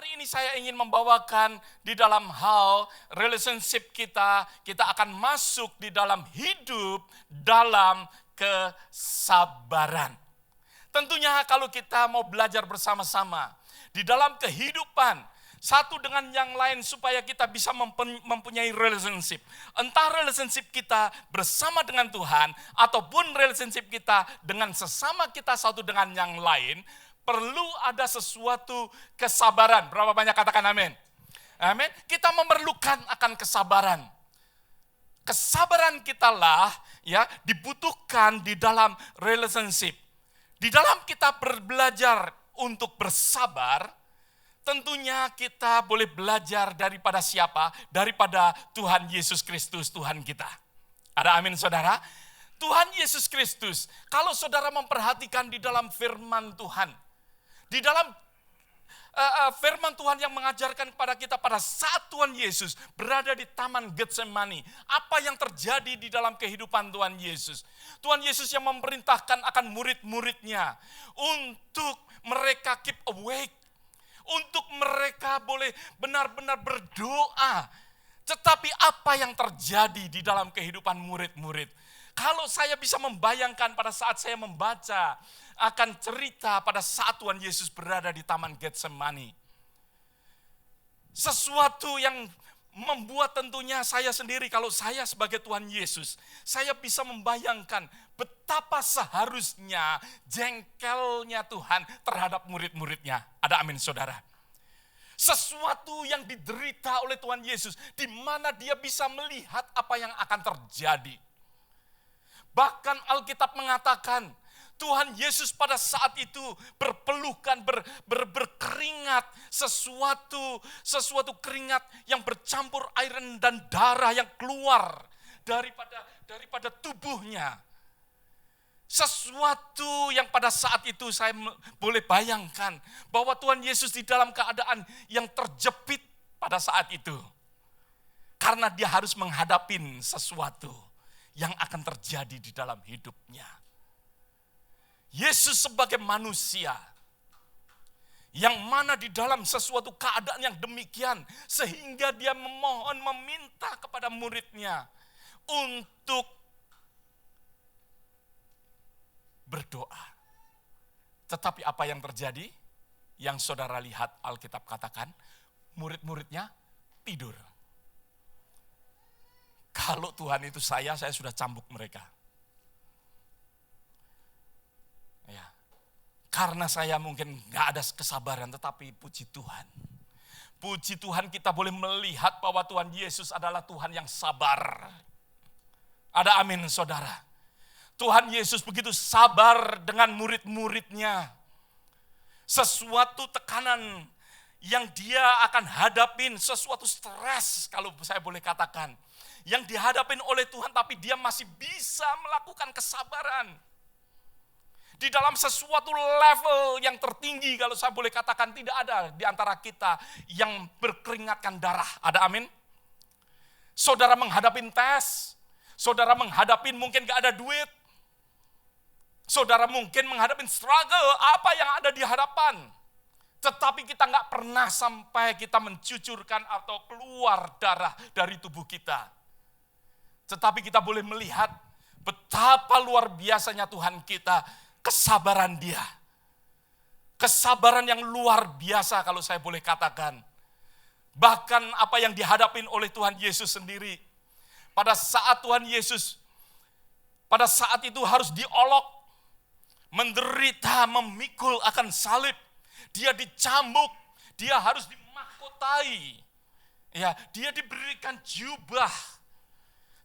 Hari ini saya ingin membawakan di dalam hal relationship kita akan masuk di dalam hidup dalam kesabaran. Tentunya kalau kita mau belajar bersama-sama di dalam kehidupan satu dengan yang lain supaya kita bisa mempunyai relationship. Entah relationship kita bersama dengan Tuhan ataupun relationship kita dengan sesama kita satu dengan yang lain, perlu ada sesuatu kesabaran. Berapa banyak katakan amin? Amin. Kita memerlukan akan kesabaran. Kesabaran kita lah ya dibutuhkan di dalam relationship. Di dalam kita belajar untuk bersabar, tentunya kita boleh belajar daripada siapa? Daripada Tuhan Yesus Kristus, Tuhan kita. Ada amin saudara? Tuhan Yesus Kristus, kalau saudara memperhatikan di dalam firman Tuhan, di dalam firman Tuhan yang mengajarkan kepada kita pada saat Tuhan Yesus berada di Taman Getsemani. Apa yang terjadi di dalam kehidupan Tuhan Yesus? Tuhan Yesus yang memerintahkan akan murid-muridnya untuk mereka keep awake. Untuk mereka boleh benar-benar berdoa. Tetapi apa yang terjadi di dalam kehidupan murid-murid? Kalau saya bisa membayangkan pada saat saya membaca akan cerita pada saat Tuhan Yesus berada di Taman Getsemani. Sesuatu yang membuat tentunya saya sendiri, kalau saya sebagai Tuhan Yesus, saya bisa membayangkan betapa seharusnya jengkelnya Tuhan terhadap murid-muridnya. Ada amin saudara. Sesuatu yang diderita oleh Tuhan Yesus, di mana dia bisa melihat apa yang akan terjadi. Bahkan Alkitab mengatakan, Tuhan Yesus pada saat itu berpelukan, berkeringat, sesuatu keringat yang bercampur air dan darah yang keluar daripada tubuhnya. Sesuatu yang pada saat itu saya boleh bayangkan bahwa Tuhan Yesus di dalam keadaan yang terjepit pada saat itu. Karena dia harus menghadapi sesuatu yang akan terjadi di dalam hidupnya. Yesus sebagai manusia, yang mana di dalam sesuatu keadaan yang demikian, sehingga dia meminta kepada muridnya untuk berdoa. Tetapi apa yang terjadi? Yang saudara lihat Alkitab katakan, murid-muridnya tidur. Kalau Tuhan itu saya sudah cambuk mereka. Ya, karena saya mungkin gak ada kesabaran, tetapi puji Tuhan. Puji Tuhan kita boleh melihat bahwa Tuhan Yesus adalah Tuhan yang sabar. Ada amin saudara. Tuhan Yesus begitu sabar dengan murid-muridnya. Sesuatu tekanan yang dia akan hadapin, sesuatu stres kalau saya boleh katakan. Yang dihadapin oleh Tuhan, tapi dia masih bisa melakukan kesabaran. Di dalam sesuatu level yang tertinggi, kalau saya boleh katakan, tidak ada di antara kita yang berkeringatkan darah. Ada amin? Saudara menghadapin tes, saudara menghadapin mungkin gak ada duit, saudara mungkin menghadapin struggle, apa yang ada di hadapan. Tetapi kita gak pernah sampai kita mencucurkan atau keluar darah dari tubuh kita. Tetapi kita boleh melihat betapa luar biasanya Tuhan kita, kesabaran dia. Kesabaran yang luar biasa kalau saya boleh katakan. Bahkan apa yang dihadapin oleh Tuhan Yesus sendiri. Pada saat Tuhan Yesus, pada saat itu harus diolok, menderita, memikul akan salib. Dia dicambuk, dia harus dimahkotai. Ya, dia diberikan jubah.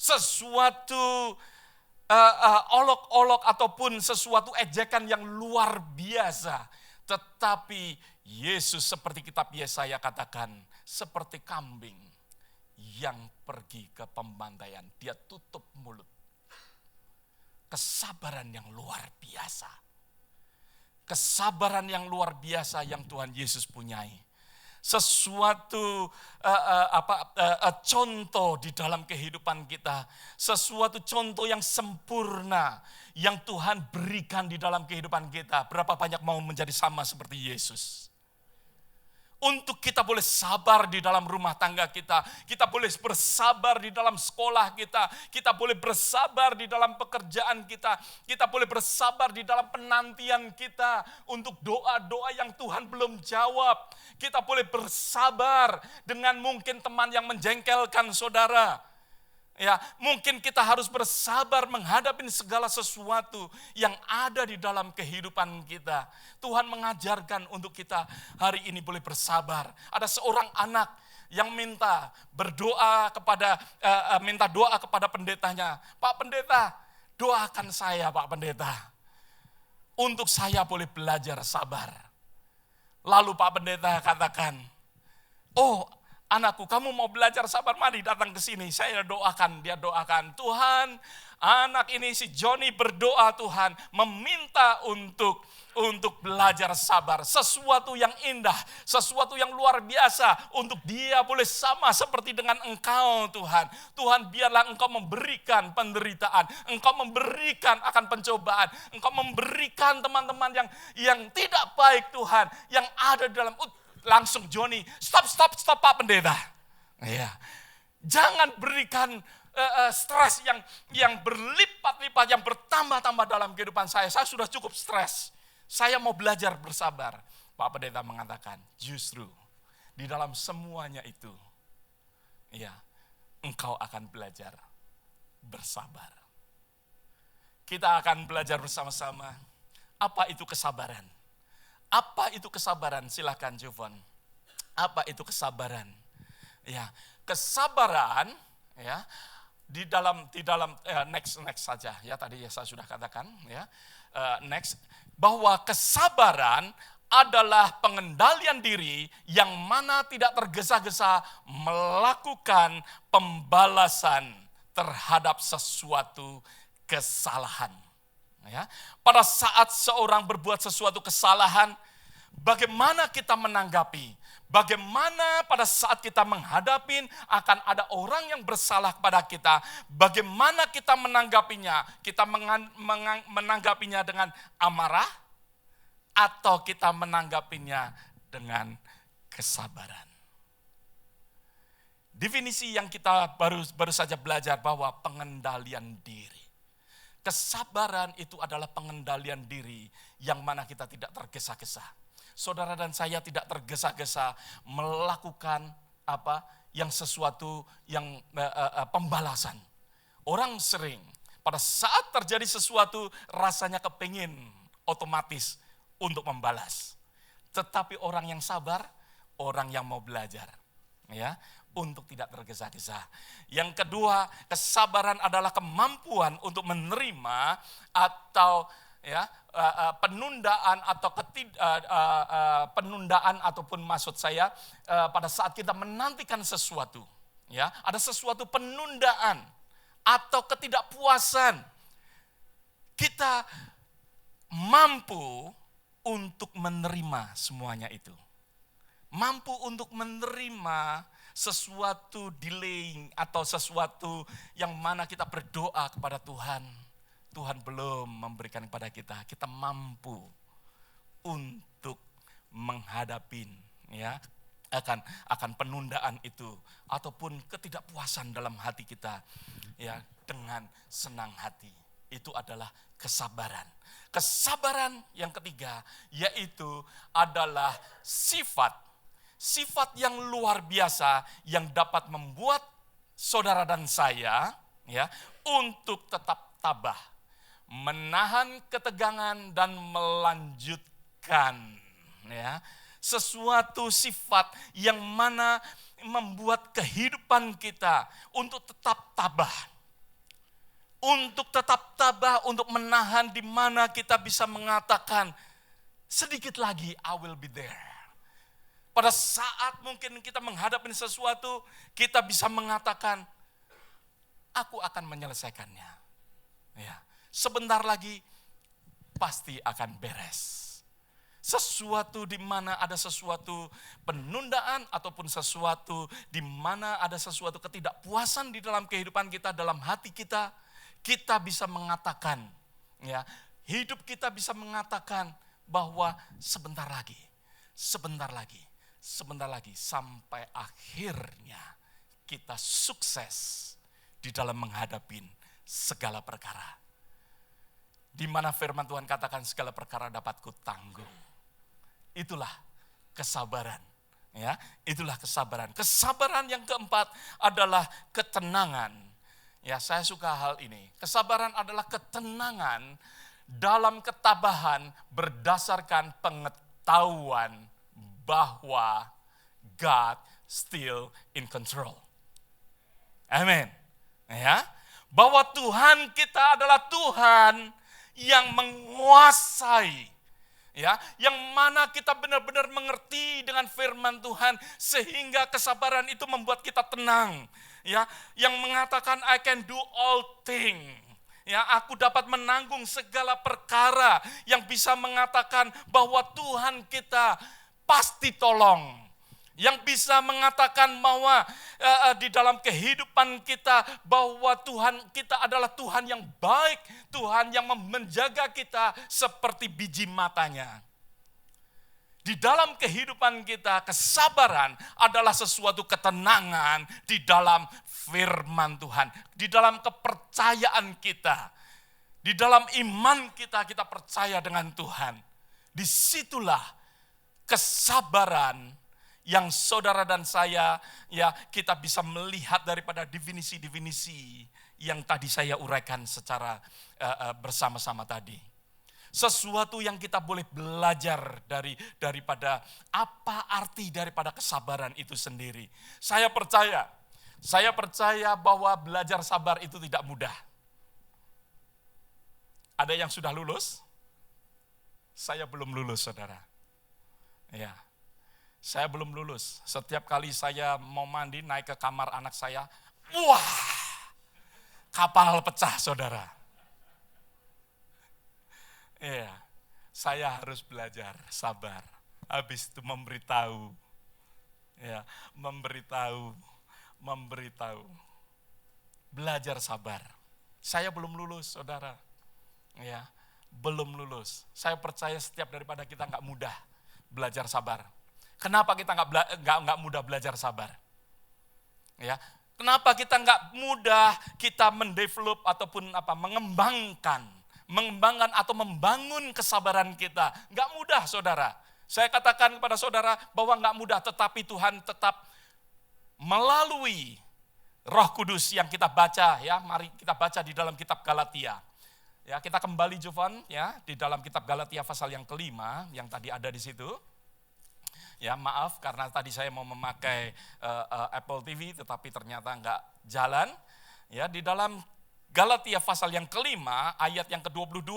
Sesuatu olok-olok ataupun sesuatu ejekan yang luar biasa. Tetapi Yesus seperti kitab Yesaya katakan, seperti kambing yang pergi ke pembantaian. Dia tutup mulut. Kesabaran yang luar biasa. Kesabaran yang luar biasa yang Tuhan Yesus punyai. Sesuatu contoh di dalam kehidupan kita, sesuatu contoh yang sempurna yang Tuhan berikan di dalam kehidupan kita. Berapa banyak mau menjadi sama seperti Yesus? Untuk kita boleh sabar di dalam rumah tangga kita. Kita boleh bersabar di dalam sekolah kita. Kita boleh bersabar di dalam pekerjaan kita. Kita boleh bersabar di dalam penantian kita. Untuk doa-doa yang Tuhan belum jawab. Kita boleh bersabar dengan mungkin teman yang menjengkelkan saudara. Ya, mungkin kita harus bersabar menghadapi segala sesuatu yang ada di dalam kehidupan kita. Tuhan mengajarkan untuk kita hari ini boleh bersabar. Ada seorang anak yang minta doa kepada pendetanya. Pak Pendeta, doakan saya Pak Pendeta. Untuk saya boleh belajar sabar. Lalu Pak Pendeta katakan, oh anakku, kamu mau belajar sabar, mari datang ke sini. Saya doakan, dia doakan. Tuhan, anak ini si Joni berdoa Tuhan, meminta untuk belajar sabar. Sesuatu yang indah, sesuatu yang luar biasa untuk dia boleh sama seperti dengan Engkau Tuhan. Tuhan, biarlah Engkau memberikan penderitaan, Engkau memberikan akan pencobaan, Engkau memberikan teman-teman yang tidak baik Tuhan, yang ada di dalam. Langsung Joni, stop Pak Pendeta. Ya. Jangan berikan stres yang berlipat-lipat, yang bertambah-tambah dalam kehidupan saya. Saya sudah cukup stres. Saya mau belajar bersabar. Pak Pendeta mengatakan, justru di dalam semuanya itu, ya, engkau akan belajar bersabar. Kita akan belajar bersama-sama. Apa itu kesabaran? Apa itu kesabaran? Silakan Jovan. Apa itu kesabaran? Ya, kesabaran ya di dalam next saja ya, tadi saya sudah katakan ya. Next, bahwa kesabaran adalah pengendalian diri yang mana tidak tergesa-gesa melakukan pembalasan terhadap sesuatu kesalahan. Ya, pada saat seorang berbuat sesuatu kesalahan, bagaimana kita menanggapi? Bagaimana pada saat kita menghadapi akan ada orang yang bersalah kepada kita, bagaimana kita menanggapinya? Kita menanggapinya dengan amarah atau kita menanggapinya dengan kesabaran? Definisi yang kita baru saja belajar bahwa pengendalian diri. Kesabaran itu adalah pengendalian diri yang mana kita tidak tergesa-gesa. Saudara dan saya tidak tergesa-gesa melakukan sesuatu yang pembalasan. Orang sering pada saat terjadi sesuatu rasanya kepingin otomatis untuk membalas. Tetapi orang yang sabar, orang yang mau belajar, ya, untuk tidak tergesa-gesa. Yang kedua, kesabaran adalah kemampuan untuk menerima atau penundaan atau penundaan ataupun maksud saya pada saat kita menantikan sesuatu, ya, ada sesuatu penundaan atau ketidakpuasan. Kita mampu untuk menerima semuanya itu. Mampu untuk menerima sesuatu delaying atau sesuatu yang mana kita berdoa kepada Tuhan. Tuhan belum memberikan kepada kita. Kita mampu untuk menghadapi ya akan penundaan itu ataupun ketidakpuasan dalam hati kita ya dengan senang hati. Itu adalah kesabaran. Kesabaran yang ketiga yaitu adalah sifat yang luar biasa yang dapat membuat saudara dan saya ya untuk tetap tabah, menahan ketegangan dan melanjutkan ya. Sesuatu sifat yang mana membuat kehidupan kita untuk tetap tabah. Untuk tetap tabah, untuk menahan di mana kita bisa mengatakan sedikit lagi I will be there. Pada saat mungkin kita menghadapi sesuatu, kita bisa mengatakan aku akan menyelesaikannya. Ya, sebentar lagi pasti akan beres. Sesuatu di mana ada sesuatu penundaan ataupun sesuatu di mana ada sesuatu ketidakpuasan di dalam kehidupan kita, dalam hati kita, kita bisa mengatakan, ya, hidup kita bisa mengatakan bahwa sebentar lagi, sebentar lagi sampai akhirnya kita sukses di dalam menghadapi segala perkara. Di mana firman Tuhan katakan segala perkara dapat kutanggung. Itulah kesabaran. Ya, itulah kesabaran. Kesabaran yang keempat adalah ketenangan. Ya, saya suka hal ini. Kesabaran adalah ketenangan dalam ketabahan berdasarkan pengetahuan bahwa God still in control. Amin. Ya, bahwa Tuhan kita adalah Tuhan yang menguasai, ya, yang mana kita benar-benar mengerti dengan firman Tuhan sehingga kesabaran itu membuat kita tenang, ya, yang mengatakan I can do all things, ya, aku dapat menanggung segala perkara, yang bisa mengatakan bahwa Tuhan kita pasti tolong. Yang bisa mengatakan bahwa di dalam kehidupan kita bahwa Tuhan kita adalah Tuhan yang baik, Tuhan yang menjaga kita seperti biji matanya. Di dalam kehidupan kita, kesabaran adalah sesuatu ketenangan di dalam firman Tuhan, di dalam kepercayaan kita, di dalam iman kita, kita percaya dengan Tuhan. Disitulah kesabaran yang saudara dan saya, ya, kita bisa melihat daripada definisi-definisi yang tadi saya uraikan secara bersama-sama tadi. Sesuatu yang kita boleh belajar daripada apa arti daripada kesabaran itu sendiri. Saya percaya bahwa belajar sabar itu tidak mudah. Ada yang sudah lulus? Saya belum lulus, saudara. Ya. Saya belum lulus. Setiap kali saya mau mandi, naik ke kamar anak saya, wah, kapal pecah, saudara. Iya, saya harus belajar sabar. Habis itu memberitahu. Ya, memberitahu. Belajar sabar. Saya belum lulus, saudara. Ya, belum lulus. Saya percaya setiap daripada kita nggak mudah belajar sabar. Kenapa kita nggak mudah belajar sabar? Ya, kenapa kita nggak mudah kita mendevelop ataupun mengembangkan atau membangun kesabaran kita? Nggak mudah, saudara. Saya katakan kepada saudara bahwa nggak mudah, tetapi Tuhan tetap melalui Roh Kudus yang kita baca, ya, mari kita baca di dalam kitab Galatia. Ya, kita kembali Jovan, ya, di dalam kitab Galatia pasal yang kelima yang tadi ada di situ. Ya, maaf karena tadi saya mau memakai Apple TV tetapi ternyata enggak jalan. Ya, di dalam Galatia pasal yang kelima ayat yang ke-22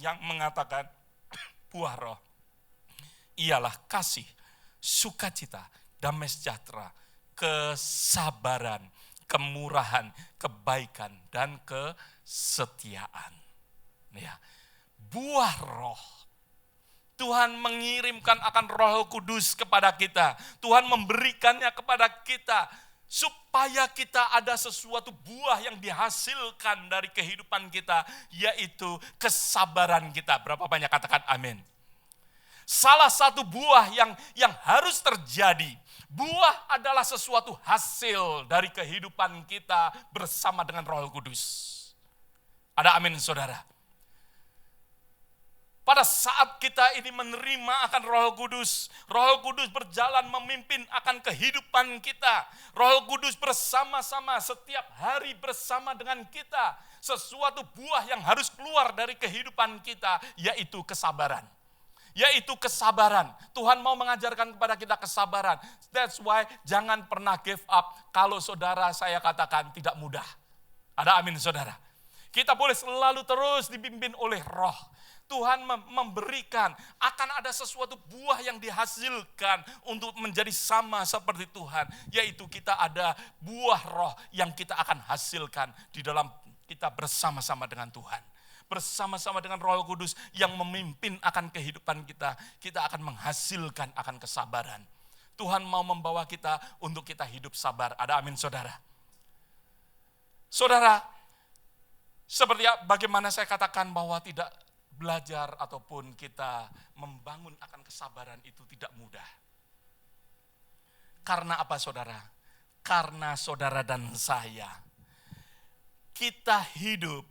yang mengatakan buah roh ialah kasih, sukacita, damai sejahtera, kesabaran, kemurahan, kebaikan dan kesetiaan. Ya, buah roh. Tuhan mengirimkan akan Roh Kudus kepada kita. Tuhan memberikannya kepada kita supaya kita ada sesuatu buah yang dihasilkan dari kehidupan kita, yaitu kesabaran kita. Berapa banyak katakan amin? Salah satu buah yang harus terjadi, buah adalah sesuatu hasil dari kehidupan kita bersama dengan Roh Kudus. Ada amin, saudara? Pada saat kita ini menerima akan Roh Kudus berjalan memimpin akan kehidupan kita. Roh Kudus bersama-sama setiap hari bersama dengan kita. Sesuatu buah yang harus keluar dari kehidupan kita, yaitu kesabaran. Tuhan mau mengajarkan kepada kita kesabaran. That's why jangan pernah give up kalau saudara saya katakan tidak mudah. Ada amin, saudara? Kita boleh selalu terus dipimpin oleh Roh. Tuhan memberikan, akan ada sesuatu buah yang dihasilkan untuk menjadi sama seperti Tuhan. Yaitu kita ada buah roh yang kita akan hasilkan di dalam kita bersama-sama dengan Tuhan. Bersama-sama dengan Roh Kudus yang memimpin akan kehidupan kita, kita akan menghasilkan akan kesabaran. Tuhan mau membawa kita untuk kita hidup sabar. Ada amin, saudara? Saudara, seperti bagaimana saya katakan bahwa tidak belajar ataupun kita membangun akan kesabaran itu tidak mudah. Karena apa saudara? Karena saudara dan saya, kita hidup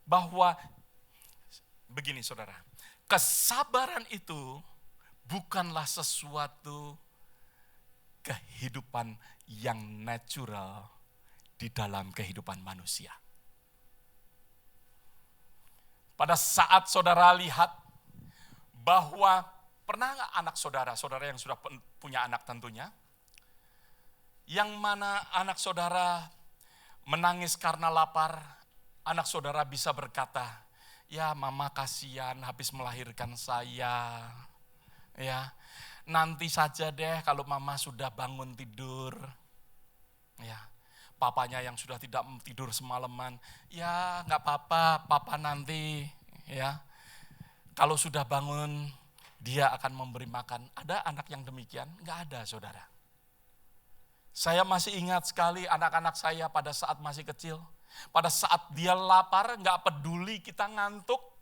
bahwa, begini saudara, kesabaran itu bukanlah sesuatu kehidupan yang natural di dalam kehidupan manusia. Pada saat saudara lihat bahwa, pernah nggak anak saudara yang sudah punya anak tentunya, yang mana anak saudara menangis karena lapar, anak saudara bisa berkata, ya mama kasihan habis melahirkan saya, ya nanti saja deh kalau mama sudah bangun tidur, ya. Papanya yang sudah tidak tidur semalaman, ya nggak apa-apa, papa nanti ya kalau sudah bangun dia akan memberi makan. Ada anak yang demikian? Nggak ada saudara. Saya masih ingat sekali anak-anak saya pada saat masih kecil, pada saat dia lapar nggak peduli kita ngantuk,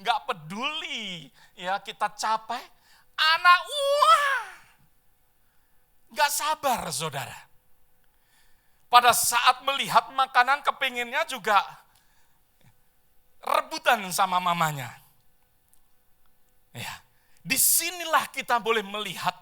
nggak peduli ya kita capek, anak nggak sabar saudara. Pada saat melihat makanan kepinginnya juga rebutan sama mamanya. Ya, disinilah kita boleh melihat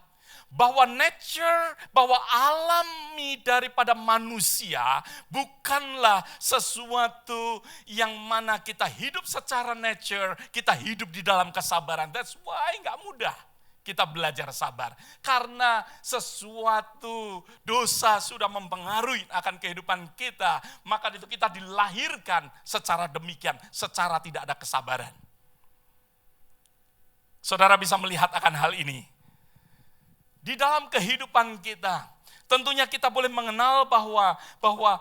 bahwa nature, bahwa alami daripada manusia bukanlah sesuatu yang mana kita hidup secara nature, kita hidup di dalam kesabaran. That's why nggak mudah kita belajar sabar. Karena sesuatu dosa sudah mempengaruhi akan kehidupan kita, maka itu kita dilahirkan secara demikian, secara tidak ada kesabaran. Saudara bisa melihat akan hal ini. Di dalam kehidupan kita, tentunya kita boleh mengenal bahwa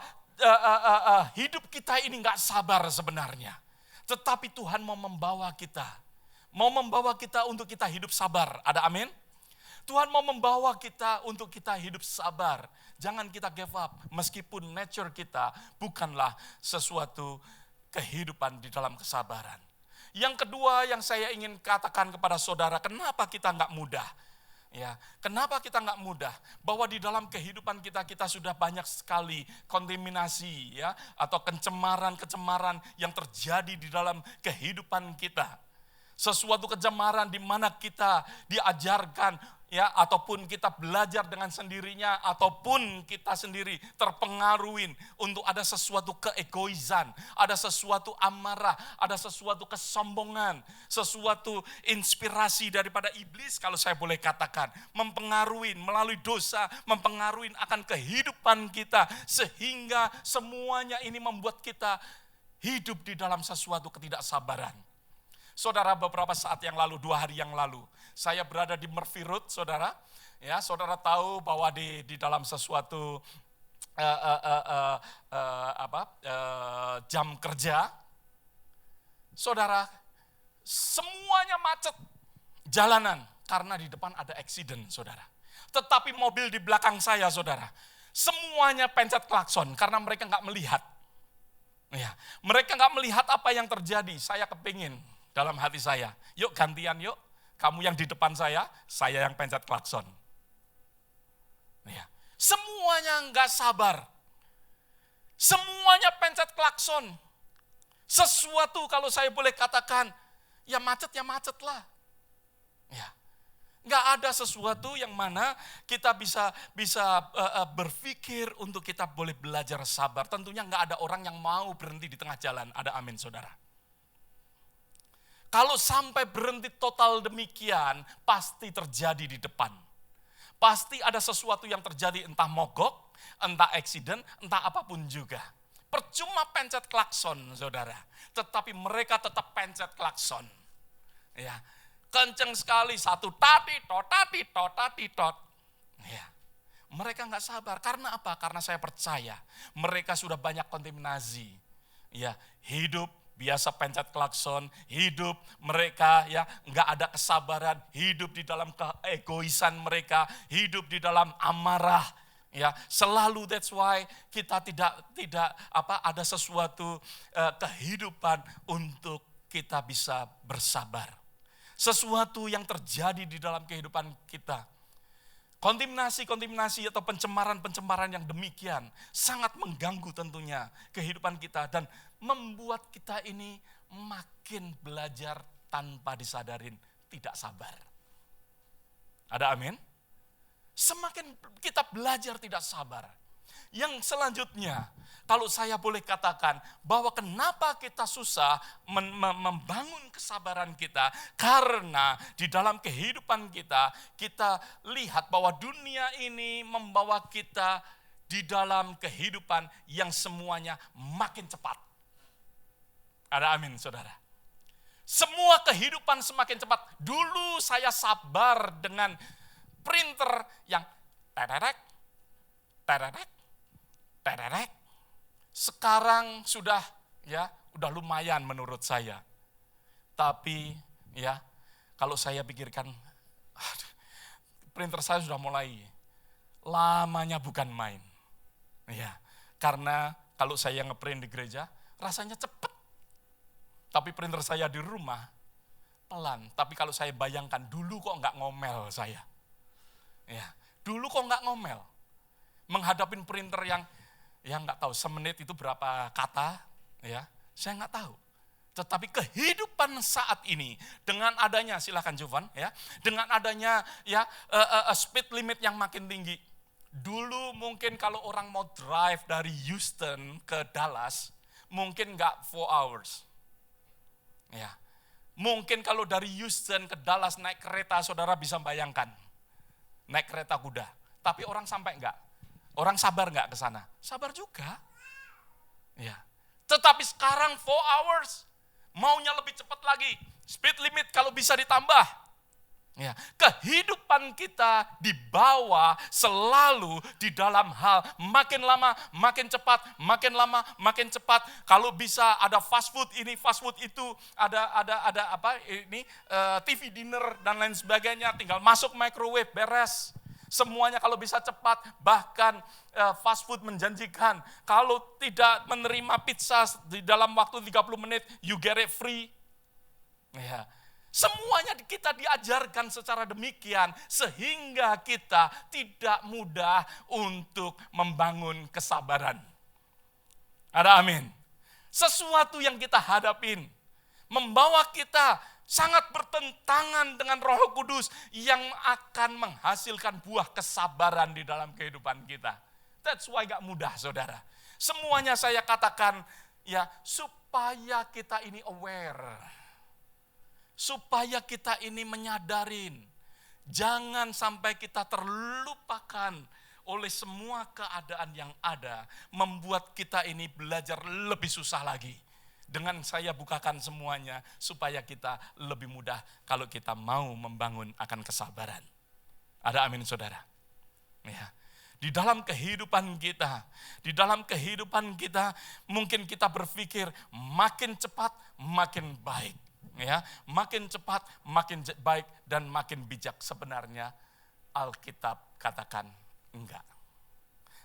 hidup kita ini nggak sabar sebenarnya. Tetapi Tuhan mau membawa kita untuk kita hidup sabar. Ada amin? Tuhan mau membawa kita untuk kita hidup sabar. Jangan kita give up, meskipun nature kita bukanlah sesuatu kehidupan di dalam kesabaran. Yang kedua yang saya ingin katakan kepada saudara, kenapa kita nggak mudah? Ya, kenapa kita nggak mudah? Bahwa di dalam kehidupan kita sudah banyak sekali kontaminasi ya, atau kecemaran yang terjadi di dalam kehidupan kita. Sesuatu kecemaran di mana kita diajarkan ya, ataupun kita belajar dengan sendirinya, ataupun kita sendiri terpengaruhin untuk ada sesuatu keegoisan, ada sesuatu amarah, ada sesuatu kesombongan, sesuatu inspirasi daripada iblis kalau saya boleh katakan, mempengaruhi melalui dosa, mempengaruhi akan kehidupan kita, sehingga semuanya ini membuat kita hidup di dalam sesuatu ketidaksabaran. Saudara, beberapa saat yang lalu, 2 hari yang lalu, saya berada di Murphy Road, saudara. Ya, saudara tahu bahwa di dalam sesuatu jam kerja, saudara, semuanya macet jalanan karena di depan ada accident, saudara. Tetapi mobil di belakang saya, saudara, semuanya pencet klakson karena mereka nggak melihat. Ya, mereka nggak melihat apa yang terjadi. Saya kepingin dalam hati saya, yuk gantian yuk, kamu yang di depan saya yang pencet klakson. Ya. Semuanya nggak sabar, semuanya pencet klakson. Sesuatu kalau saya boleh katakan, ya macet lah. Ya. Nggak ada sesuatu yang mana kita bisa berpikir untuk kita boleh belajar sabar. Tentunya nggak ada orang yang mau berhenti di tengah jalan. Ada amin saudara. Kalau sampai berhenti total demikian, pasti terjadi di depan. Pasti ada sesuatu yang terjadi, entah mogok, entah accident, entah apapun juga. Percuma pencet klakson, saudara. Tetapi mereka tetap pencet klakson. Ya, kenceng sekali, satu tati-tot. Ya, mereka nggak sabar. Karena apa? Karena saya percaya mereka sudah banyak kontaminasi. Ya, hidup biasa pencet klakson, hidup mereka ya nggak ada kesabaran, hidup di dalam keegoisan mereka, hidup di dalam amarah, ya selalu. That's why kita tidak ada sesuatu kehidupan untuk kita bisa bersabar. Sesuatu yang terjadi di dalam kehidupan kita, kontaminasi atau pencemaran yang demikian sangat mengganggu tentunya kehidupan kita dan membuat kita ini makin belajar tanpa disadarin tidak sabar. Ada amin? Semakin kita belajar tidak sabar. Yang selanjutnya, kalau saya boleh katakan bahwa kenapa kita susah membangun kesabaran kita, karena di dalam kehidupan kita, kita lihat bahwa dunia ini membawa kita di dalam kehidupan yang semuanya makin cepat. Ada amin, saudara? Semua kehidupan semakin cepat. Dulu saya sabar dengan printer yang tererek. Sekarang sudah lumayan menurut saya. Tapi kalau saya pikirkan, printer saya sudah mulai lamanya bukan main. Karena kalau saya ngeprint di gereja rasanya cepat. Tapi printer saya di rumah pelan. Tapi kalau saya bayangkan dulu kok nggak ngomel saya. Dulu kok nggak ngomel. Menghadapin printer yang nggak tahu semenit itu berapa kata, saya nggak tahu. Tetapi kehidupan saat ini dengan adanya, silakan Jovan, dengan adanya speed limit yang makin tinggi. Dulu mungkin kalau orang mau drive dari Houston ke Dallas, mungkin nggak 4 hours. Mungkin kalau dari Houston ke Dallas naik kereta, saudara bisa bayangkan, naik kereta kuda. Tapi orang sampai nggak? Orang sabar nggak ke sana? Sabar juga. Tetapi sekarang 4 hours, maunya lebih cepat lagi. Speed limit kalau bisa ditambah. Kehidupan kita dibawa selalu di dalam hal makin lama makin cepat, makin lama makin cepat. Kalau bisa ada fast food ini, fast food itu, ada TV dinner dan lain sebagainya, tinggal masuk microwave beres. Semuanya kalau bisa cepat, bahkan fast food menjanjikan kalau tidak menerima pizza di dalam waktu 30 menit, you get it free. Semuanya kita diajarkan secara demikian sehingga kita tidak mudah untuk membangun kesabaran. Ada amin. Sesuatu yang kita hadapin membawa kita sangat bertentangan dengan Roh Kudus yang akan menghasilkan buah kesabaran di dalam kehidupan kita. That's why gak mudah, saudara. Semuanya saya katakan supaya kita ini aware. Supaya kita ini menyadarin, jangan sampai kita terlupakan oleh semua keadaan yang ada, membuat kita ini belajar lebih susah lagi. Dengan saya bukakan semuanya, supaya kita lebih mudah kalau kita mau membangun akan kesabaran. Ada amin, saudara? Di dalam kehidupan kita, mungkin kita berpikir makin cepat, makin baik. Makin cepat, makin baik dan makin bijak. Sebenarnya Alkitab katakan enggak.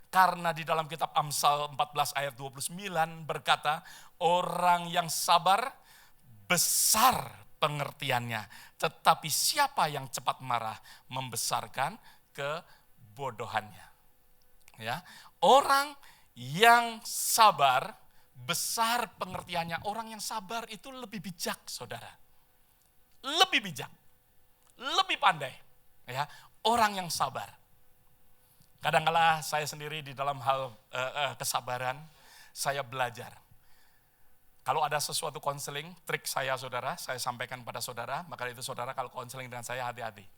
Karena di dalam kitab Amsal 14 ayat 29 berkata, orang yang sabar besar pengertiannya, tetapi siapa yang cepat marah membesarkan kebodohannya. Orang yang sabar besar pengertiannya. Orang yang sabar itu lebih bijak, saudara. Lebih bijak. Lebih pandai. Orang yang sabar. Kadang-kala saya sendiri di dalam hal kesabaran, saya belajar. Kalau ada sesuatu konseling, trik saya, saudara, saya sampaikan pada saudara, maka itu saudara kalau konseling dengan saya hati-hati.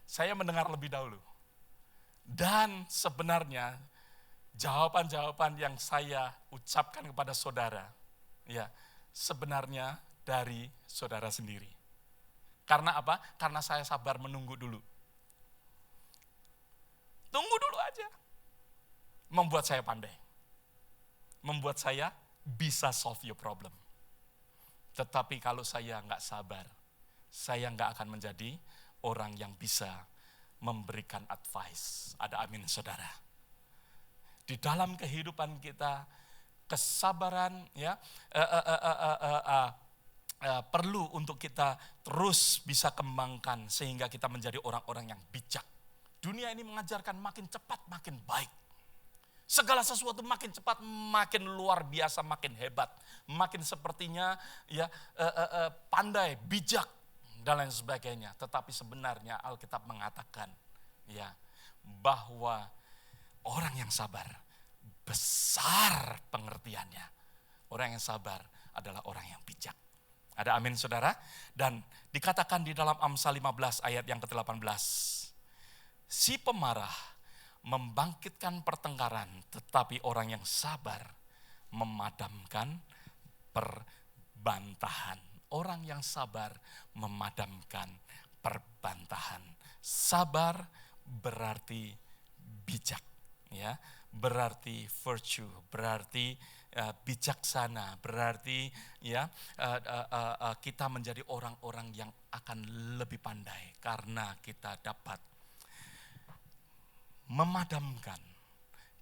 Saya mendengar lebih dahulu. Dan sebenarnya jawaban-jawaban yang saya ucapkan kepada saudara, sebenarnya dari saudara sendiri. Karena apa? Karena saya sabar menunggu dulu. Tunggu dulu aja. Membuat saya pandai. Membuat saya bisa solve your problem. Tetapi kalau saya nggak sabar, saya nggak akan menjadi orang yang bisa memberikan advice. Ada amin, saudara. Di dalam kehidupan kita, kesabaran ya perlu untuk kita terus bisa kembangkan sehingga kita menjadi orang-orang yang bijak. Dunia ini mengajarkan makin cepat makin baik. Segala sesuatu makin cepat makin luar biasa, makin hebat, makin sepertinya ya pandai, bijak dan lain sebagainya. Tetapi sebenarnya Alkitab mengatakan ya bahwa orang yang sabar besar pengertiannya. Orang yang sabar adalah orang yang bijak. Ada amin saudara? Dan dikatakan di dalam Amsal 15 ayat yang ke-18. Si pemarah membangkitkan pertengkaran, tetapi orang yang sabar memadamkan perbantahan. Orang yang sabar memadamkan perbantahan. Sabar berarti bijak, ya, berarti virtue, berarti bijaksana, berarti ya kita menjadi orang-orang yang akan lebih pandai karena kita dapat memadamkan,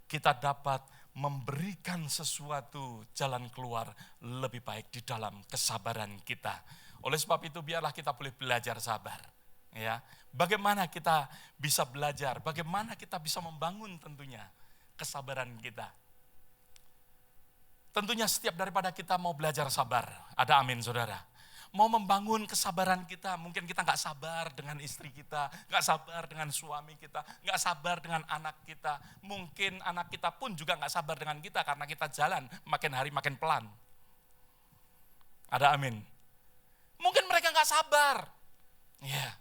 kita dapat memberikan sesuatu jalan keluar lebih baik di dalam kesabaran kita. Oleh sebab itu biarlah kita boleh belajar sabar. Ya, bagaimana kita bisa belajar, bagaimana kita bisa membangun tentunya kesabaran kita. Tentunya setiap daripada kita mau belajar sabar, ada amin saudara. Mau membangun kesabaran kita, mungkin kita gak sabar dengan istri kita, gak sabar dengan suami kita, gak sabar dengan anak kita. Mungkin anak kita pun juga gak sabar dengan kita karena kita jalan makin hari makin pelan. Ada amin. Mungkin mereka gak sabar. Ya.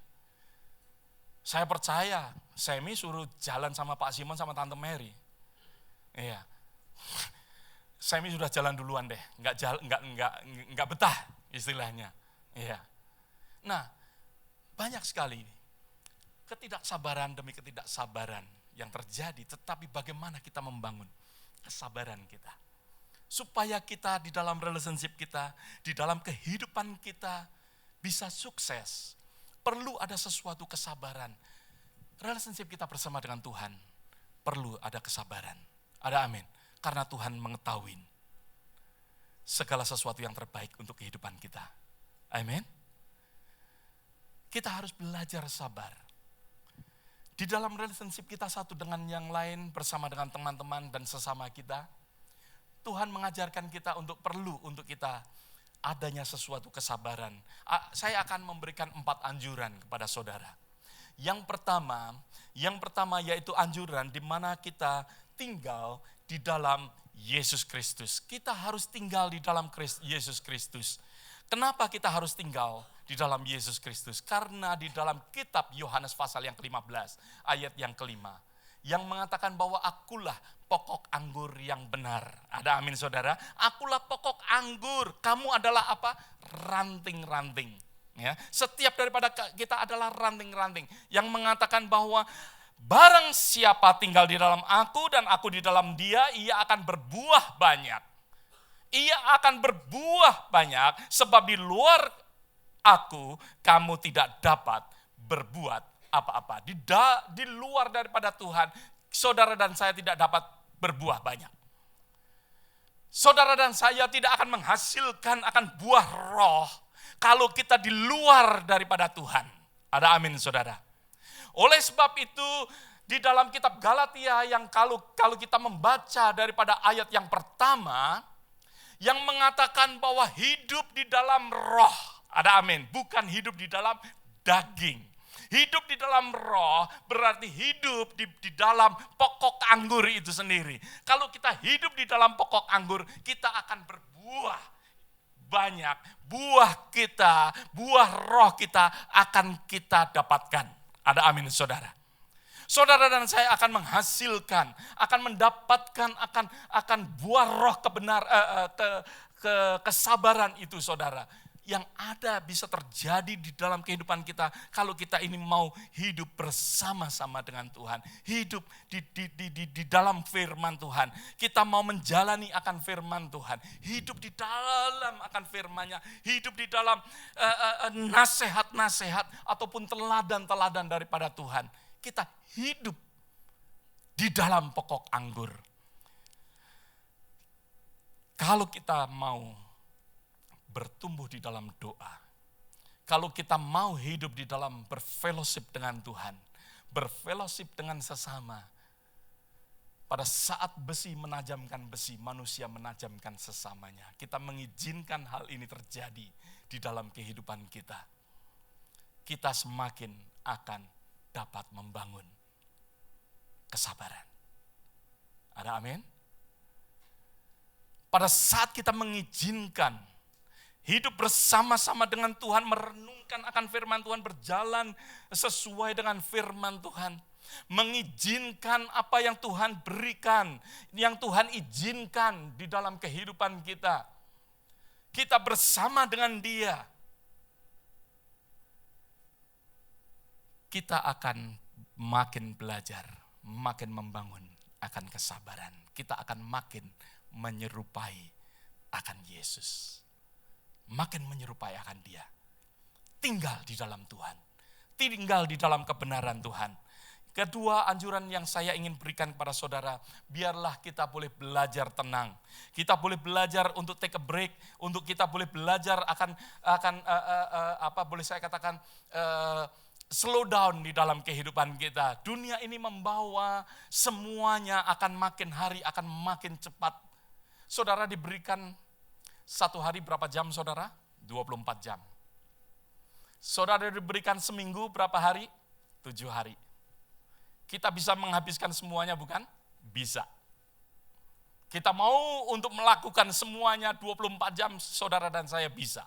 Saya percaya, Semi suruh jalan sama Pak Simon sama Tante Mary. Iya. Semi sudah jalan duluan deh, nggak betah istilahnya. Iya. Nah, banyak sekali ketidaksabaran demi ketidaksabaran yang terjadi, tetapi bagaimana kita membangun kesabaran kita. Supaya kita di dalam relationship kita, di dalam kehidupan kita bisa sukses, perlu ada sesuatu kesabaran. Relationship kita bersama dengan Tuhan, perlu ada kesabaran. Ada amin. Karena Tuhan mengetahui segala sesuatu yang terbaik untuk kehidupan kita. Amin. Kita harus belajar sabar. Di dalam relationship kita satu dengan yang lain, bersama dengan teman-teman dan sesama kita, Tuhan mengajarkan kita perlu untuk kita adanya sesuatu kesabaran. Saya akan memberikan 4 anjuran kepada saudara. Yang pertama yaitu anjuran di mana kita tinggal di dalam Yesus Kristus. Kita harus tinggal di dalam Yesus Kristus. Kenapa kita harus tinggal di dalam Yesus Kristus? Karena di dalam kitab Yohanes pasal yang ke-15, ayat yang ke-5, yang mengatakan bahwa akulah pokok anggur yang benar. Ada amin saudara? Akulah pokok anggur. Kamu adalah apa? Ranting-ranting. Ya, setiap daripada kita adalah ranting-ranting. Yang mengatakan bahwa barang siapa tinggal di dalam aku dan aku di dalam dia, ia akan berbuah banyak. Ia akan berbuah banyak sebab di luar aku kamu tidak dapat berbuat apa-apa. Di luar daripada Tuhan, saudara dan saya tidak dapat berbuah banyak. Saudara dan saya tidak akan menghasilkan akan buah roh kalau kita di luar daripada Tuhan. Ada amin saudara. Oleh sebab itu di dalam kitab Galatia yang kalau kita membaca daripada ayat yang pertama yang mengatakan bahwa hidup di dalam roh, ada amin, bukan hidup di dalam daging. Hidup di dalam roh berarti hidup di dalam pokok anggur itu sendiri. Kalau kita hidup di dalam pokok anggur, kita akan berbuah banyak. Buah roh kita akan kita dapatkan. Ada amin saudara. Saudara dan saya akan menghasilkan, akan mendapatkan akan buah roh kesabaran itu saudara. Yang ada bisa terjadi di dalam kehidupan kita kalau kita ini mau hidup bersama-sama dengan Tuhan. Hidup di dalam firman Tuhan. Kita mau menjalani akan firman Tuhan. Hidup di dalam akan firman-Nya. Hidup di dalam nasihat-nasihat ataupun teladan-teladan daripada Tuhan. Kita hidup di dalam pokok anggur. Kalau kita mau bertumbuh di dalam doa, kalau kita mau hidup di dalam berfellowship dengan Tuhan, berfellowship dengan sesama, pada saat besi menajamkan besi, manusia menajamkan sesamanya. Kita mengizinkan hal ini terjadi di dalam kehidupan kita. Kita semakin akan dapat membangun kesabaran. Ada amin? Pada saat kita mengizinkan hidup bersama-sama dengan Tuhan, merenungkan akan firman Tuhan, berjalan sesuai dengan firman Tuhan, mengizinkan apa yang Tuhan berikan, yang Tuhan izinkan di dalam kehidupan kita. Kita bersama dengan Dia. Kita akan makin belajar, makin membangun akan kesabaran. Kita akan makin menyerupai akan Yesus. Makin menyerupai akan Dia. Tinggal di dalam Tuhan. Tinggal di dalam kebenaran Tuhan. Kedua anjuran yang saya ingin berikan kepada saudara, biarlah kita boleh belajar tenang. Kita boleh belajar untuk take a break, untuk kita boleh belajar akan boleh saya katakan slow down di dalam kehidupan kita. Dunia ini membawa semuanya akan makin hari akan makin cepat. Saudara diberikan satu hari berapa jam saudara? 24 jam. Saudara diberikan seminggu berapa hari? 7 hari. Kita bisa menghabiskan semuanya bukan? Bisa. Kita mau untuk melakukan semuanya 24 jam, saudara dan saya bisa.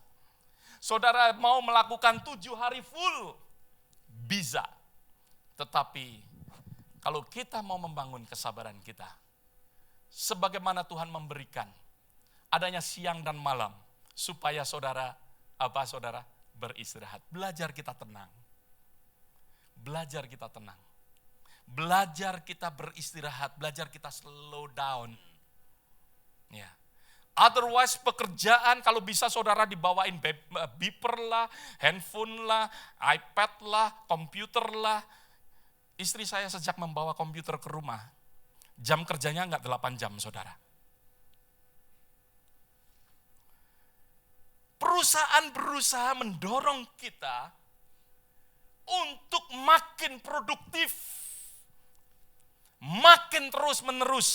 Saudara mau melakukan 7 hari full, bisa. Tetapi kalau kita mau membangun kesabaran kita, sebagaimana Tuhan memberikan adanya siang dan malam, supaya saudara beristirahat. Belajar kita tenang. Belajar kita tenang. Belajar kita beristirahat, belajar kita slow down. Ya. Otherwise pekerjaan kalau bisa saudara dibawain beeper lah, handphone lah, iPad lah, komputer lah. Istri saya sejak membawa komputer ke rumah, jam kerjanya enggak 8 jam saudara. Perusahaan berusaha mendorong kita untuk makin produktif. Makin terus menerus.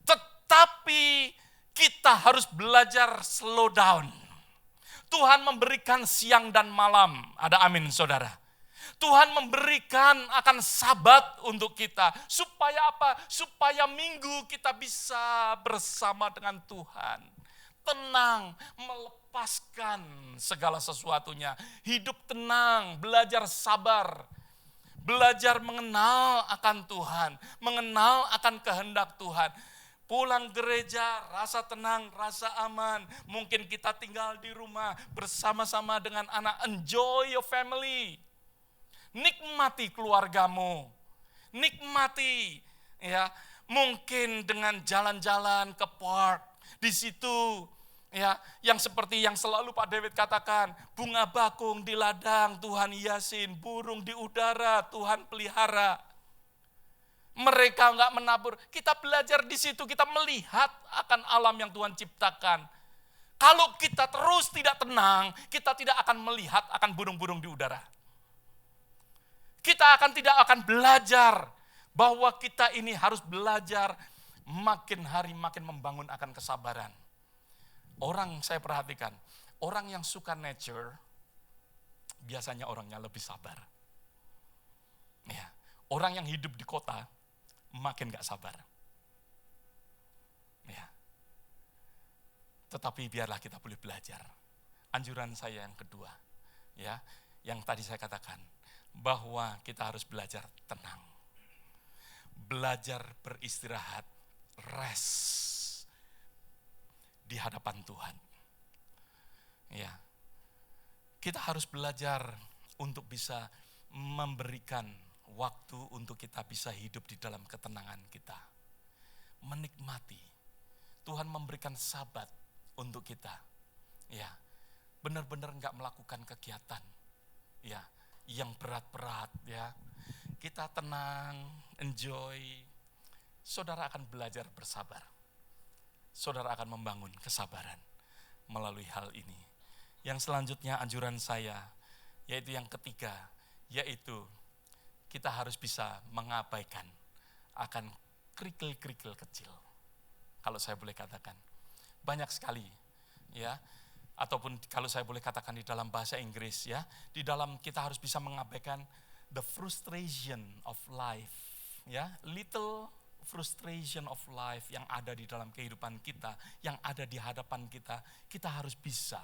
Tetapi kita harus belajar slow down. Tuhan memberikan siang dan malam. Ada amin saudara. Tuhan memberikan akan sabat untuk kita. Supaya apa? Supaya minggu kita bisa bersama dengan Tuhan. Tenang, melepaskan segala sesuatunya. Hidup tenang, belajar sabar. Belajar mengenal akan Tuhan, mengenal akan kehendak Tuhan. Pulang gereja, rasa tenang, rasa aman. Mungkin kita tinggal di rumah bersama-sama dengan anak, enjoy your family. Nikmati keluargamu. Nikmati ya, mungkin dengan jalan-jalan ke park. Di situ ya, yang seperti yang selalu Pak David katakan, bunga bakung di ladang Tuhan hiasin, burung di udara Tuhan pelihara. Mereka enggak menabur, kita belajar di situ, kita melihat akan alam yang Tuhan ciptakan. Kalau kita terus tidak tenang, kita tidak akan melihat akan burung-burung di udara. Kita tidak akan belajar bahwa kita ini harus belajar makin hari makin membangun akan kesabaran. Orang saya perhatikan, orang yang suka nature, biasanya orangnya lebih sabar. Ya, orang yang hidup di kota, makin gak sabar. Ya. Tetapi biarlah kita boleh belajar. Anjuran saya yang kedua, ya, yang tadi saya katakan, bahwa kita harus belajar tenang. Belajar beristirahat, rest. Di hadapan Tuhan. Ya. Kita harus belajar untuk bisa memberikan waktu untuk kita bisa hidup di dalam ketenangan kita. Menikmati. Tuhan memberikan sabat untuk kita. Ya. Benar-benar enggak melakukan kegiatan ya, yang berat-berat ya. Kita tenang, enjoy. Saudara akan belajar bersabar. saudara akan membangun kesabaran melalui hal ini. Yang selanjutnya anjuran saya, yaitu yang ketiga, yaitu kita harus bisa mengabaikan akan kerikil-kerikil kecil. Kalau saya boleh katakan, banyak sekali ya, ataupun kalau saya boleh katakan di dalam bahasa Inggris ya, di dalam kita harus bisa mengabaikan the frustration of life ya, little frustration of life yang ada di dalam kehidupan kita, yang ada di hadapan kita, kita harus bisa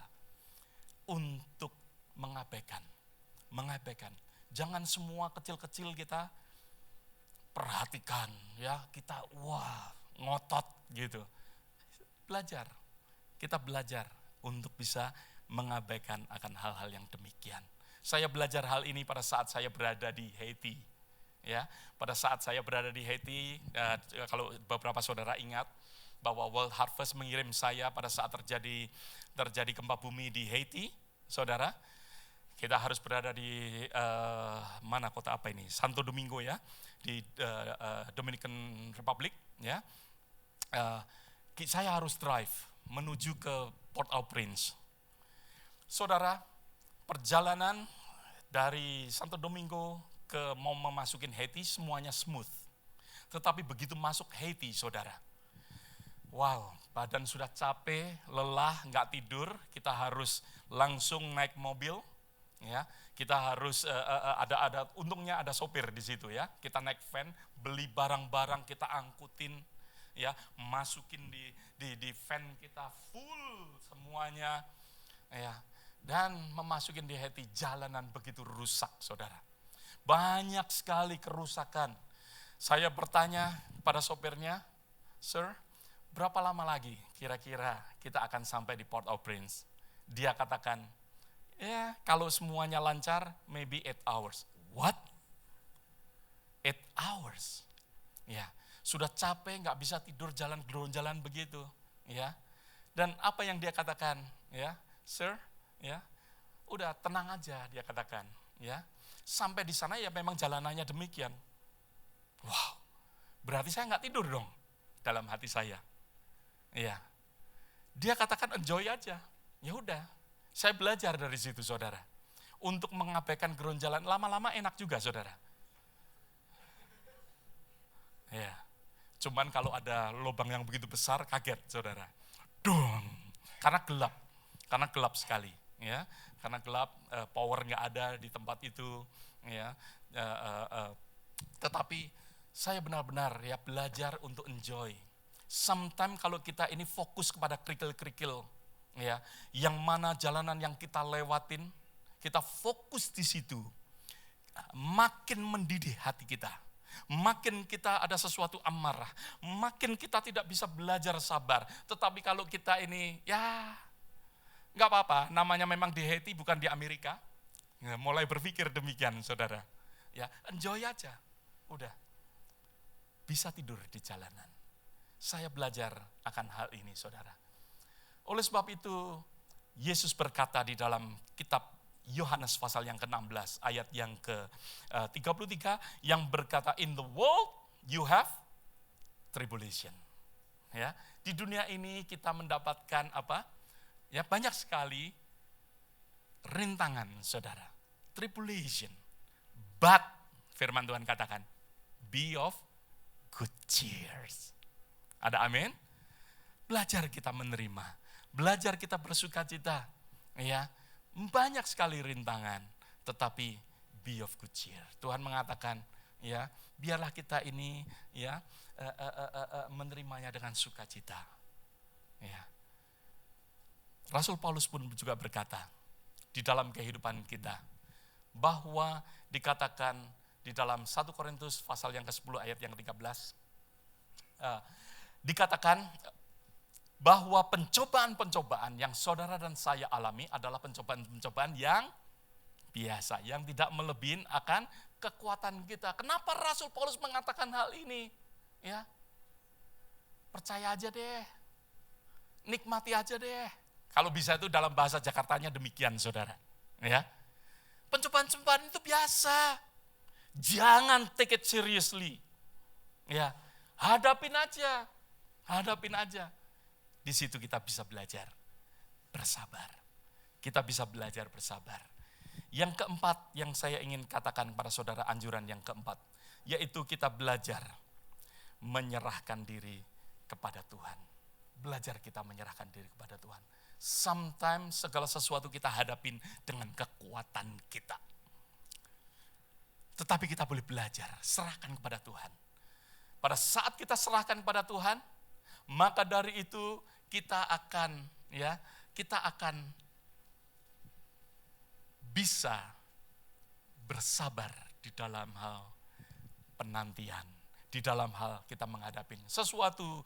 untuk mengabaikan. Jangan semua kecil-kecil kita perhatikan ya, kita ngotot gitu. Kita belajar untuk bisa mengabaikan akan hal-hal yang demikian. Saya belajar hal ini pada saat saya berada di Haiti. Ya, pada saat saya berada di Haiti, kalau beberapa saudara ingat bahwa World Harvest mengirim saya pada saat terjadi gempa bumi di Haiti, saudara, kita harus berada di mana kota apa ini? Santo Domingo ya, di Dominican Republic ya. Saya harus drive menuju ke Port-au-Prince. Saudara, perjalanan dari Santo Domingo ke mau memasukin Haiti semuanya smooth. Tetapi begitu masuk Haiti, saudara, badan sudah capek, lelah, nggak tidur, kita harus langsung naik mobil, ya. Kita harus untungnya ada sopir di situ ya. Kita naik van, beli barang-barang, kita angkutin, ya, masukin di van kita full semuanya, ya. Dan memasukin di Haiti, jalanan begitu rusak, saudara. Banyak sekali kerusakan. Saya bertanya pada sopirnya, "Sir, berapa lama lagi kira-kira kita akan sampai di Port-au-Prince?" Dia katakan, "Ya, kalau semuanya lancar, maybe 8 hours. What? 8 hours? Ya, sudah capek, nggak bisa tidur jalan begitu. Ya, dan apa yang dia katakan? Ya, "Sir, ya, udah tenang aja," dia katakan. Ya, sampai di sana ya memang jalanannya demikian. Berarti saya nggak tidur dong dalam hati saya. Ya, dia katakan enjoy aja. Ya udah, saya belajar dari situ, saudara. Untuk mengabaikan geronjalan, lama-lama enak juga, saudara. Ya, cuman kalau ada lubang yang begitu besar, kaget, saudara. Dong, karena gelap sekali. Ya, karena gelap, power nggak ada di tempat itu. Ya, tetapi saya benar-benar ya belajar untuk enjoy. Sometimes kalau kita ini fokus kepada kerikil-kerikil, ya, yang mana jalanan yang kita lewatin, kita fokus di situ, makin mendidih hati kita, makin kita ada sesuatu amarah, makin kita tidak bisa belajar sabar. Tetapi kalau kita ini, ya nggak apa-apa, namanya memang di Haiti bukan di Amerika, ya, mulai berpikir demikian, saudara. Ya, enjoy aja, udah, bisa tidur di jalanan. Saya belajar akan hal ini, saudara. Oleh sebab itu, Yesus berkata di dalam kitab Yohanes pasal yang ke-16, ayat yang ke-33, yang berkata, "In the world you have tribulation." Ya, di dunia ini kita mendapatkan apa? Ya, banyak sekali rintangan, saudara. Tribulation. But, firman Tuhan katakan, be of good cheer. Ada amin? Belajar kita menerima, belajar kita bersukacita, ya. Banyak sekali rintangan, tetapi be of good cheer. Tuhan mengatakan, ya, biarlah kita ini, ya, menerimanya dengan sukacita. Ya. Rasul Paulus pun juga berkata di dalam kehidupan kita, bahwa dikatakan di dalam 1 Korintus pasal yang ke-10 ayat yang ke-13, dikatakan bahwa pencobaan-pencobaan yang saudara dan saya alami adalah pencobaan-pencobaan yang biasa, yang tidak melebihi akan kekuatan kita. Kenapa Rasul Paulus mengatakan hal ini? Ya, percaya aja deh, nikmati aja deh. Kalau bisa itu dalam bahasa Jakartanya demikian, saudara. Ya, pencobaan-pencobaan itu biasa. Jangan take it seriously. Ya, hadapin aja. Di situ kita bisa belajar bersabar. Kita bisa belajar bersabar. Yang keempat yang saya ingin katakan kepada saudara, anjuran yang keempat, yaitu kita belajar menyerahkan diri kepada Tuhan. Belajar kita menyerahkan diri kepada Tuhan. Sometimes segala sesuatu kita hadapin dengan kekuatan kita. Tetapi kita boleh belajar, serahkan kepada Tuhan. Pada saat kita serahkan kepada Tuhan, maka dari itu kita akan bisa bersabar di dalam hal penantian, di dalam hal kita menghadapi sesuatu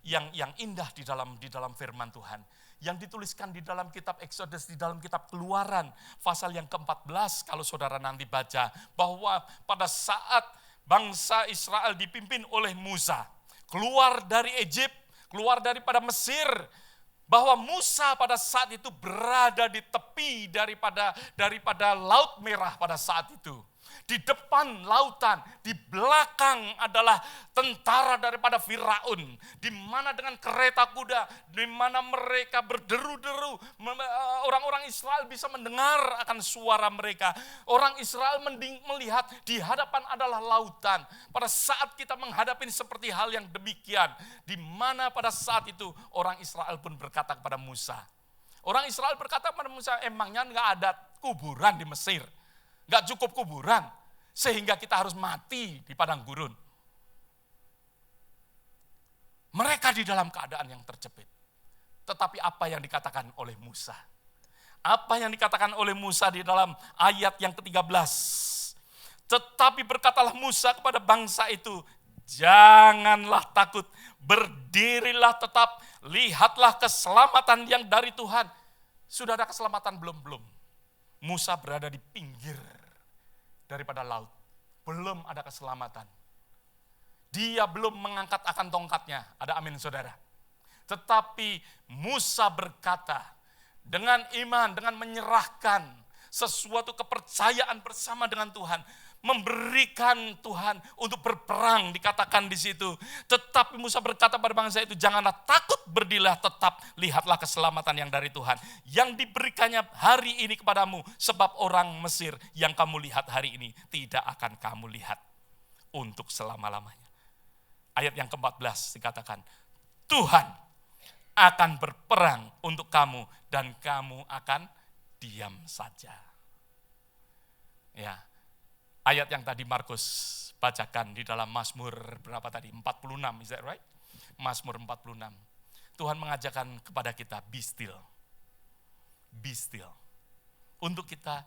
yang indah di dalam firman Tuhan. Yang dituliskan di dalam kitab Exodus, di dalam kitab Keluaran, pasal yang ke-14, kalau saudara nanti baca, bahwa pada saat bangsa Israel dipimpin oleh Musa, keluar dari Egypt, keluar daripada Mesir, bahwa Musa pada saat itu berada di tepi daripada Laut Merah pada saat itu. Di depan lautan, di belakang adalah tentara daripada Firaun, di mana dengan kereta kuda, di mana mereka berderu-deru, orang-orang Israel bisa mendengar akan suara mereka. Orang Israel melihat di hadapan adalah lautan. Pada saat kita menghadapi seperti hal yang demikian, di mana pada saat itu orang Israel pun berkata kepada Musa. Orang Israel berkata kepada Musa, emangnya nggak ada kuburan di Mesir? Nggak cukup kuburan, sehingga kita harus mati di padang gurun. Mereka di dalam keadaan yang terjepit. Tetapi apa yang dikatakan oleh Musa? Apa yang dikatakan oleh Musa di dalam ayat yang ke-13? Tetapi berkatalah Musa kepada bangsa itu, janganlah takut, berdirilah tetap, lihatlah keselamatan yang dari Tuhan. Sudah ada keselamatan belum? Musa berada di pinggir daripada laut. Belum ada keselamatan. Dia belum mengangkat akan tongkatnya. Ada amin saudara. Tetapi Musa berkata, dengan iman, dengan menyerahkan sesuatu kepercayaan bersama dengan Tuhan, memberikan Tuhan untuk berperang, dikatakan di situ. Tetapi Musa berkata pada bangsa itu, janganlah takut, berdirilah tetap, lihatlah keselamatan yang dari Tuhan, yang diberikannya hari ini kepadamu, sebab orang Mesir yang kamu lihat hari ini tidak akan kamu lihat untuk selama-lamanya. Ayat yang ke-14 dikatakan, Tuhan akan berperang untuk kamu dan kamu akan diam saja. Ya. Ayat yang tadi Markus bacakan di dalam Mazmur berapa tadi? 46, is that right? Mazmur 46. Tuhan mengajarkan kepada kita, be still. Be still. Untuk kita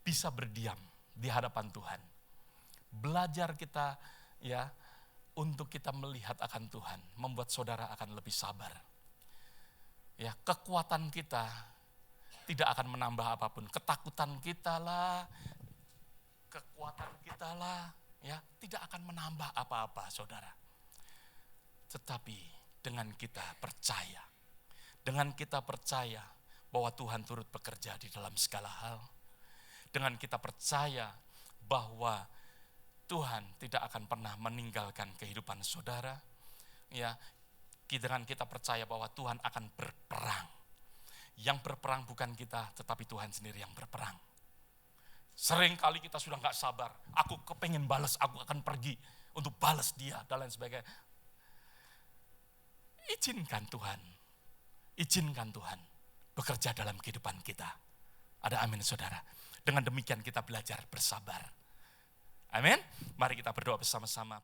bisa berdiam di hadapan Tuhan. Belajar kita untuk kita melihat akan Tuhan, membuat saudara akan lebih sabar. Ya, kekuatan kita tidak akan menambah apapun. Ketakutan kita lah, kekuatan kita lah, tidak akan menambah apa-apa, saudara. Tetapi dengan kita percaya bahwa Tuhan turut bekerja di dalam segala hal, dengan kita percaya bahwa Tuhan tidak akan pernah meninggalkan kehidupan saudara, dengan kita percaya bahwa Tuhan akan berperang. Yang berperang bukan kita, tetapi Tuhan sendiri yang berperang. Sering kali kita sudah gak sabar, aku kepengen balas, aku akan pergi untuk balas dia, dan lain sebagainya. Izinkan Tuhan bekerja dalam kehidupan kita. Ada amin saudara. Dengan demikian kita belajar bersabar. Amin. Mari kita berdoa bersama-sama.